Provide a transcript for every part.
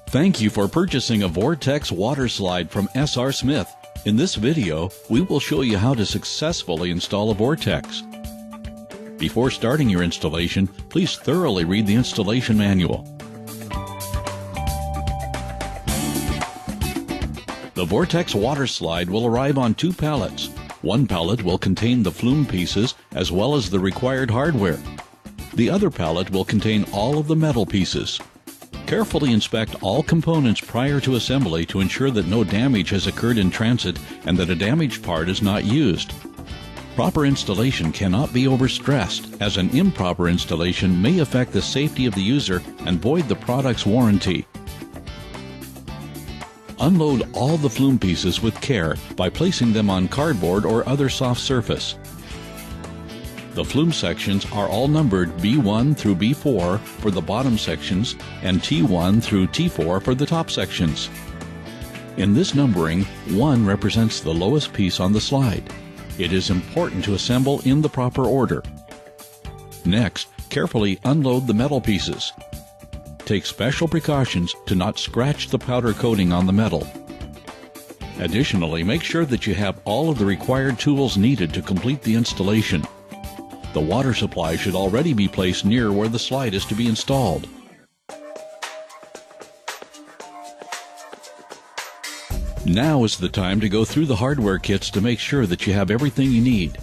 Thank you for purchasing a Vortex water slide from S.R. Smith. In this video, we will show you how to successfully install a Vortex. Before starting your installation, please thoroughly read the installation manual. The Vortex water slide will arrive on 2 pallets. One pallet will contain the flume pieces as well as the required hardware. The other pallet will contain all of the metal pieces. Carefully inspect all components prior to assembly to ensure that no damage has occurred in transit and that a damaged part is not used. Proper installation cannot be overstressed, as an improper installation may affect the safety of the user and void the product's warranty. Unload all the flume pieces with care by placing them on cardboard or other soft surface. The flume sections are all numbered B1 through B4 for the bottom sections and T1 through T4 for the top sections. In this numbering, 1 represents the lowest piece on the slide. It is important to assemble in the proper order. Next, carefully unload the metal pieces. Take special precautions to not scratch the powder coating on the metal. Additionally, make sure that you have all of the required tools needed to complete the installation. The water supply should already be placed near where the slide is to be installed. Now is the time to go through the hardware kits to make sure that you have everything you need.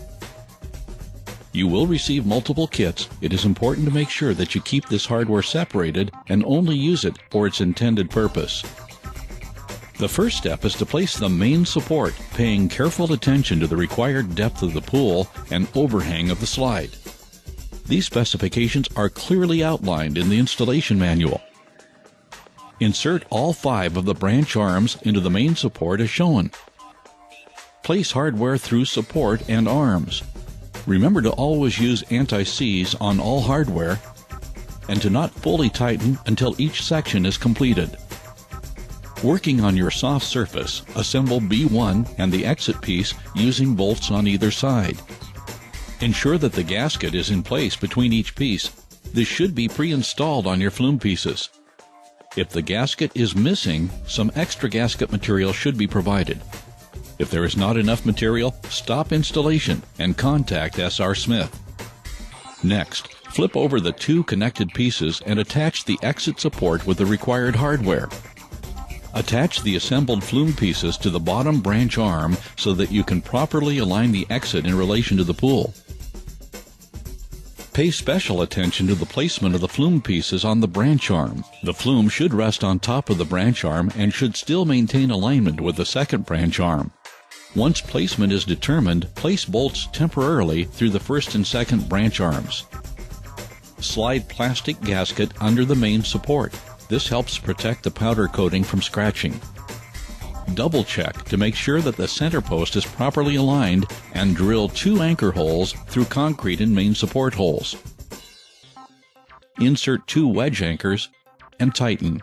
You will receive multiple kits. It is important to make sure that you keep this hardware separated and only use it for its intended purpose. The first step is to place the main support, paying careful attention to the required depth of the pool and overhang of the slide. These specifications are clearly outlined in the installation manual. Insert all 5 of the branch arms into the main support as shown. Place hardware through support and arms. Remember to always use anti-seize on all hardware and to not fully tighten until each section is completed. Working on your soft surface, assemble B1 and the exit piece using bolts on either side. Ensure that the gasket is in place between each piece. This should be pre-installed on your flume pieces. If the gasket is missing, some extra gasket material should be provided. If there is not enough material, stop installation and contact S.R. Smith. Next, flip over the 2 connected pieces and attach the exit support with the required hardware. Attach the assembled flume pieces to the bottom branch arm so that you can properly align the exit in relation to the pool. Pay special attention to the placement of the flume pieces on the branch arm. The flume should rest on top of the branch arm and should still maintain alignment with the second branch arm. Once placement is determined, place bolts temporarily through the first and second branch arms. Slide plastic gasket under the main support. This helps protect the powder coating from scratching. Double check to make sure that the center post is properly aligned and drill 2 anchor holes through concrete and main support holes. Insert 2 wedge anchors and tighten.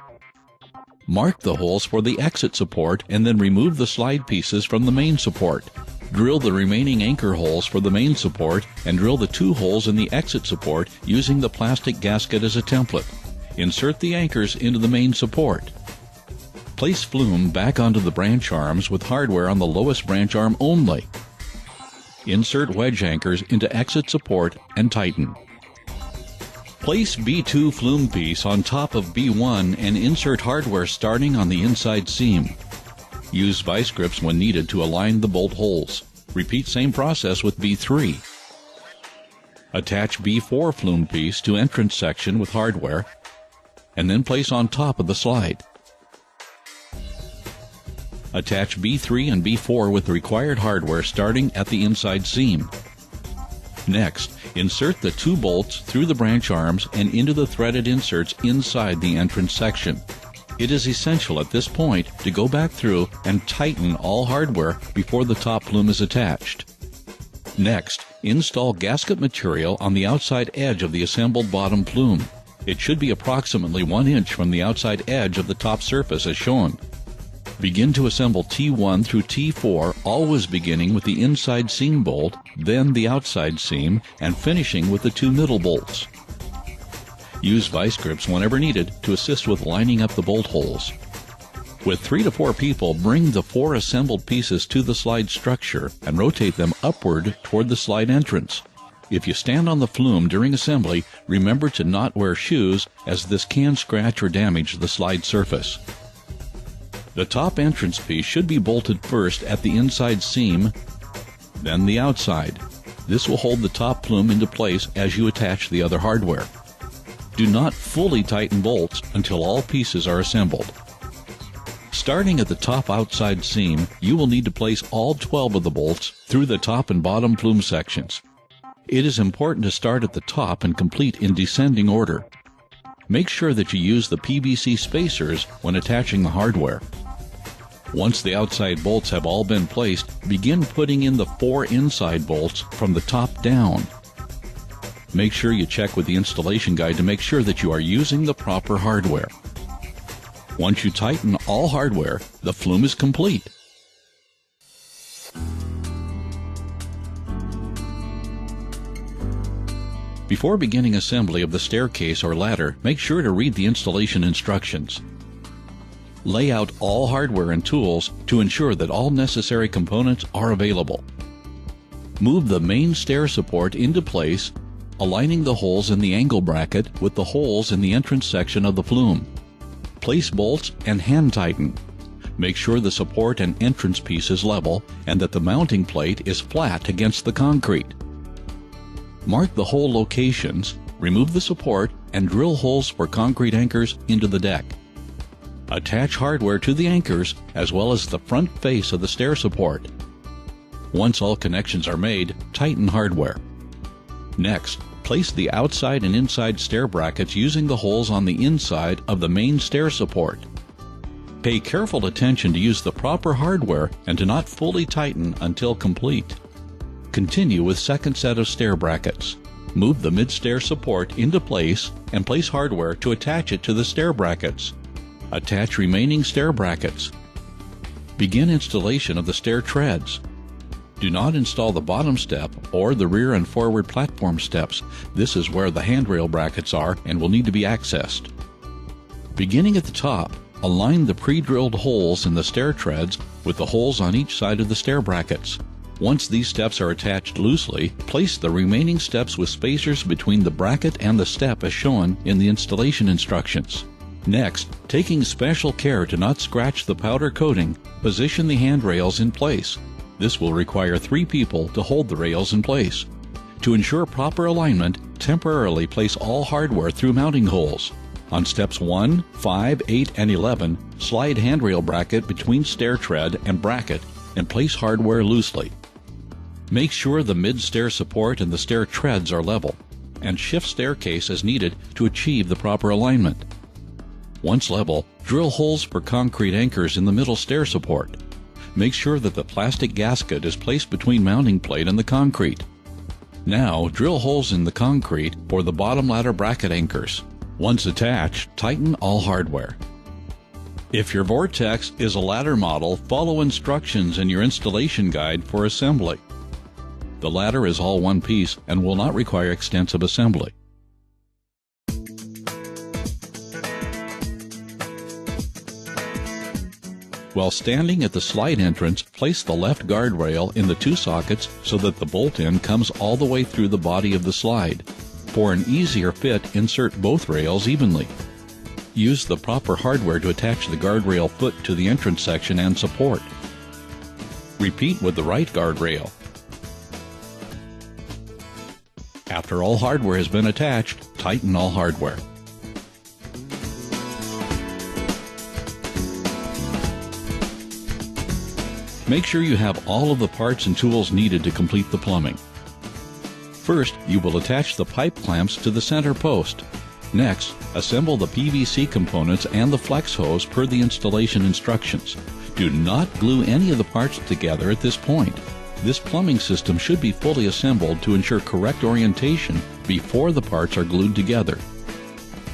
Mark the holes for the exit support and then remove the slide pieces from the main support. Drill the remaining anchor holes for the main support and drill the 2 holes in the exit support using the plastic gasket as a template. Insert the anchors into the main support. Place flume back onto the branch arms with hardware on the lowest branch arm only. Insert wedge anchors into exit support and tighten. Place B2 flume piece on top of B1 and insert hardware starting on the inside seam. Use vice grips when needed to align the bolt holes. Repeat same process with B3. Attach B4 flume piece to entrance section with hardware and then place on top of the slide. Attach B3 and B4 with the required hardware starting at the inside seam. Next, insert the 2 bolts through the branch arms and into the threaded inserts inside the entrance section. It is essential at this point to go back through and tighten all hardware before the top flume is attached. Next, install gasket material on the outside edge of the assembled bottom flume. It should be approximately 1 inch from the outside edge of the top surface as shown. Begin to assemble T1 through T4, always beginning with the inside seam bolt, then the outside seam, and finishing with the 2 middle bolts. Use vice grips whenever needed to assist with lining up the bolt holes. With 3 to 4 people, bring the 4 assembled pieces to the slide structure and rotate them upward toward the slide entrance. If you stand on the flume during assembly, remember to not wear shoes, as this can scratch or damage the slide surface. The top entrance piece should be bolted first at the inside seam, then the outside. This will hold the top flume into place as you attach the other hardware. Do not fully tighten bolts until all pieces are assembled. Starting at the top outside seam, you will need to place all 12 of the bolts through the top and bottom flume sections. It is important to start at the top and complete in descending order. Make sure that you use the PVC spacers when attaching the hardware. Once the outside bolts have all been placed, begin putting in the 4 inside bolts from the top down. Make sure you check with the installation guide to make sure that you are using the proper hardware. Once you tighten all hardware, the flume is complete. Before beginning assembly of the staircase or ladder, make sure to read the installation instructions. Lay out all hardware and tools to ensure that all necessary components are available. Move the main stair support into place, aligning the holes in the angle bracket with the holes in the entrance section of the flume. Place bolts and hand tighten. Make sure the support and entrance piece is level and that the mounting plate is flat against the concrete. Mark the hole locations, remove the support, and drill holes for concrete anchors into the deck. Attach hardware to the anchors as well as the front face of the stair support. Once all connections are made, tighten hardware. Next, place the outside and inside stair brackets using the holes on the inside of the main stair support. Pay careful attention to use the proper hardware and to not fully tighten until complete. Continue with second set of stair brackets. Move the mid-stair support into place and place hardware to attach it to the stair brackets. Attach remaining stair brackets. Begin installation of the stair treads. Do not install the bottom step or the rear and forward platform steps. This is where the handrail brackets are and will need to be accessed. Beginning at the top, align the pre-drilled holes in the stair treads with the holes on each side of the stair brackets. Once these steps are attached loosely, place the remaining steps with spacers between the bracket and the step as shown in the installation instructions. Next, taking special care to not scratch the powder coating, position the handrails in place. This will require 3 people to hold the rails in place. To ensure proper alignment, temporarily place all hardware through mounting holes. On steps 1, 5, 8, and 11, slide handrail bracket between stair tread and bracket and place hardware loosely. Make sure the mid-stair support and the stair treads are level, and shift staircase as needed to achieve the proper alignment. Once level, drill holes for concrete anchors in the middle stair support. Make sure that the plastic gasket is placed between mounting plate and the concrete. Now, drill holes in the concrete for the bottom ladder bracket anchors. Once attached, tighten all hardware. If your Vortex is a ladder model, follow instructions in your installation guide for assembly. The ladder is all one piece and will not require extensive assembly. While standing at the slide entrance, place the left guardrail in the 2 sockets so that the bolt end comes all the way through the body of the slide. For an easier fit, insert both rails evenly. Use the proper hardware to attach the guardrail foot to the entrance section and support. Repeat with the right guardrail. After all hardware has been attached, tighten all hardware. Make sure you have all of the parts and tools needed to complete the plumbing. First, you will attach the pipe clamps to the center post. Next, assemble the PVC components and the flex hose per the installation instructions. Do not glue any of the parts together at this point. This plumbing system should be fully assembled to ensure correct orientation before the parts are glued together.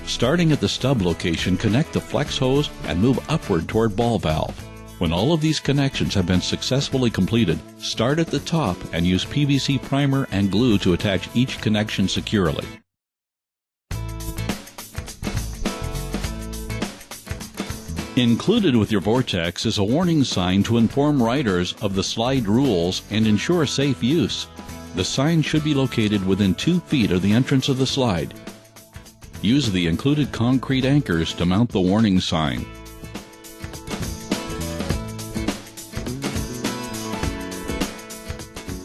Starting at the stub location, connect the flex hose and move upward toward ball valve. When all of these connections have been successfully completed, start at the top and use PVC primer and glue to attach each connection securely. Included with your Vortex is a warning sign to inform riders of the slide rules and ensure safe use. The sign should be located within 2 feet of the entrance of the slide. Use the included concrete anchors to mount the warning sign.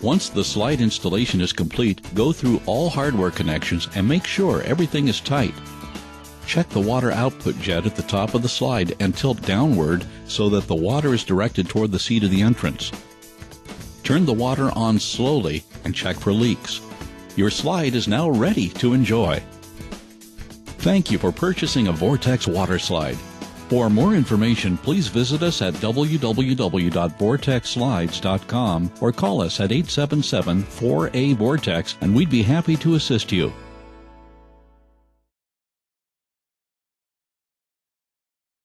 Once the slide installation is complete, go through all hardware connections and make sure everything is tight. Check the water output jet at the top of the slide and tilt downward so that the water is directed toward the seat of the entrance. Turn the water on slowly and check for leaks. Your slide is now ready to enjoy. Thank you for purchasing a Vortex water slide. For more information, please visit us at www.vortexslides.com or call us at 877-4A-VORTEX and we'd be happy to assist you.